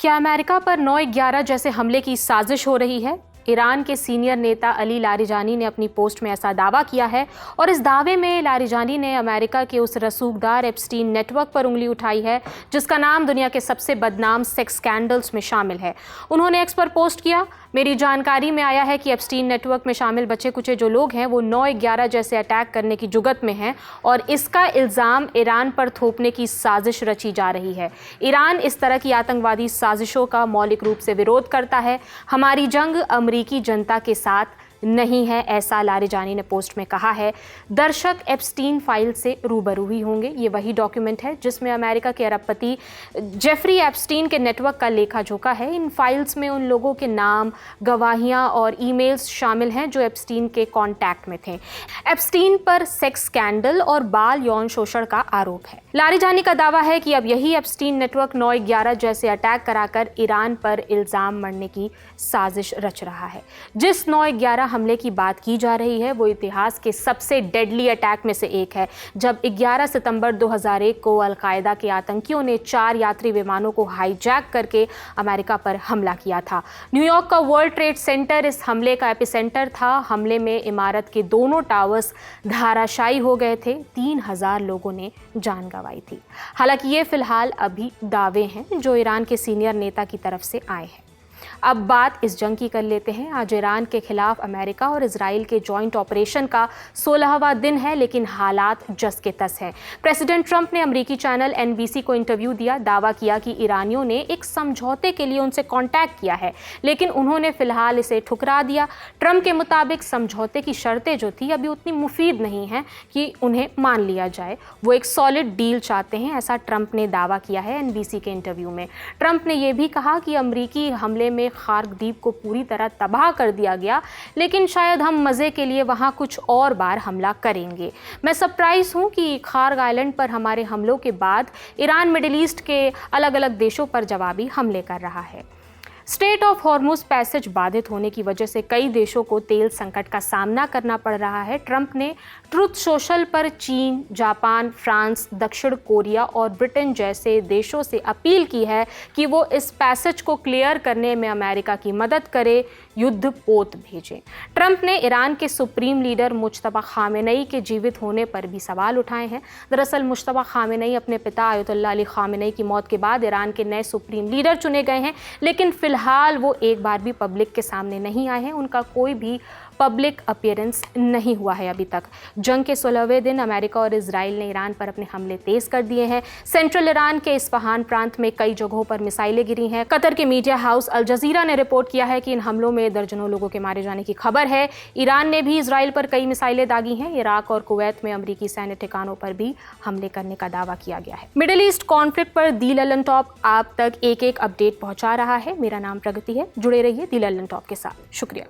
क्या अमेरिका पर 9/11 जैसे हमले की साजिश हो रही है? ईरान के सीनियर नेता अली लारिजानी ने अपनी पोस्ट में ऐसा दावा किया है और इस दावे में लारिजानी ने अमेरिका के उस रसूखदार एप्स्टीन नेटवर्क पर उंगली उठाई है जिसका नाम दुनिया के सबसे बदनाम सेक्स स्कैंडल्स में शामिल है। उन्होंने एक्स पर पोस्ट किया, मेरी जानकारी में आया है कि एप्स्टीन नेटवर्क में शामिल बचे कुचे जो लोग हैं वो 9/11 जैसे अटैक करने की जुगत में हैं और इसका इल्ज़ाम ईरान पर थोपने की साजिश रची जा रही है। ईरान इस तरह की आतंकवादी साजिशों का मौलिक रूप से विरोध करता है। हमारी जंग अमेरिकी जनता के साथ नहीं है, ऐसा लारिजानी ने पोस्ट में कहा है। दर्शक एप्स्टीन फाइल से रूबरू ही होंगे। ये वही डॉक्यूमेंट है जिसमें अमेरिका के अरबपति जेफरी एप्स्टीन के नेटवर्क का लेखा जोखा है। इन फाइल्स में उन लोगों के नाम, गवाहियां और ईमेल्स शामिल हैं जो एप्स्टीन के कांटेक्ट में थे। एप्स्टीन पर सेक्स स्कैंडल और बाल यौन शोषण का आरोप है। लारिजानी का दावा है कि अब यही एप्स्टीन नेटवर्क 9/11 जैसे अटैक कराकर ईरान पर इल्ज़ाम मढ़ने की साजिश रच रहा है। जिस 9/11 हमले की बात की जा रही है वो इतिहास के सबसे डेडली अटैक में से एक है, जब 11 सितंबर 2001 को अलकायदा के आतंकियों ने 4 यात्री विमानों को हाईजैक करके अमेरिका पर हमला किया था। न्यूयॉर्क का वर्ल्ड ट्रेड सेंटर इस हमले का एपिसेंटर था। हमले में इमारत के दोनों टावर्स धराशायी हो गए थे। 3000 लोगों ने जान गंवाई थी। हालांकि ये फिलहाल अभी दावे हैं जो ईरान के सीनियर नेता की तरफ से आए हैं। अब बात इस जंग की कर लेते हैं। आज ईरान के खिलाफ अमेरिका और इजराइल के जॉइंट ऑपरेशन का 16वां दिन है, लेकिन हालात जस के तस हैं। प्रेसिडेंट ट्रंप ने अमेरिकी चैनल NBC को इंटरव्यू दिया, दावा किया कि ईरानियों ने एक समझौते के लिए उनसे कांटेक्ट किया है, लेकिन उन्होंने फिलहाल इसे ठुकरा दिया। ट्रंप के मुताबिक समझौते की शर्तें जो थी अभी उतनी मुफीद नहीं हैं कि उन्हें मान लिया जाए। वो एक सॉलिड डील चाहते हैं, ऐसा ट्रंप ने दावा किया है NBC के इंटरव्यू में। ट्रंप ने यह भी कहा कि अमेरिकी हमले में खार्ग द्वीप को पूरी तरह तबाह कर दिया गया, लेकिन शायद हम मजे के लिए वहां कुछ और बार हमला करेंगे। मैं सरप्राइज हूं कि खार्ग आइलैंड पर हमारे हमलों के बाद ईरान मिडिल ईस्ट के अलग अलग देशों पर जवाबी हमले कर रहा है। स्ट्रेट ऑफ हॉर्मुज पैसेज बाधित होने की वजह से कई देशों को तेल संकट का सामना करना पड़ रहा है। ट्रंप ने ट्रुथ सोशल पर चीन, जापान, फ्रांस, दक्षिण कोरिया और ब्रिटेन जैसे देशों से अपील की है कि वो इस पैसेज को क्लियर करने में अमेरिका की मदद करे, युद्ध पोत भेजें। ट्रंप ने ईरान के सुप्रीम लीडर मुज्तबा खामेनेई के जीवित होने पर भी सवाल उठाए हैं। दरअसल मुज्तबा खामेनेई अपने पिता आयतुल्लाह अली खामेनेई की मौत के बाद ईरान के नए सुप्रीम लीडर चुने गए हैं, लेकिन फिलहाल वो एक बार भी पब्लिक के सामने नहीं आए हैं। उनका कोई भी पब्लिक अपीयरेंस नहीं हुआ है अभी तक। जंग के 16वें दिन अमेरिका और इजराइल ने ईरान पर अपने हमले तेज कर दिए हैं। सेंट्रल ईरान के इस्फहान प्रांत में कई जगहों पर मिसाइलें गिरी हैं। कतर के मीडिया हाउस अल जजीरा ने रिपोर्ट किया है कि इन हमलों में दर्जनों लोगों के मारे जाने की खबर है। ईरान ने भी इजराइल पर कई मिसाइलें दागी हैं। इराक और कुवैत में अमेरिकी सैन्य ठिकानों पर भी हमले करने का दावा किया गया है। मिडिल ईस्ट कॉन्फ्लिक्ट पर दी ललन टॉप आप तक एक एक अपडेट पहुंचा रहा है। मेरा नाम प्रगति है। जुड़े रहिए दी ललन टॉप के साथ। शुक्रिया।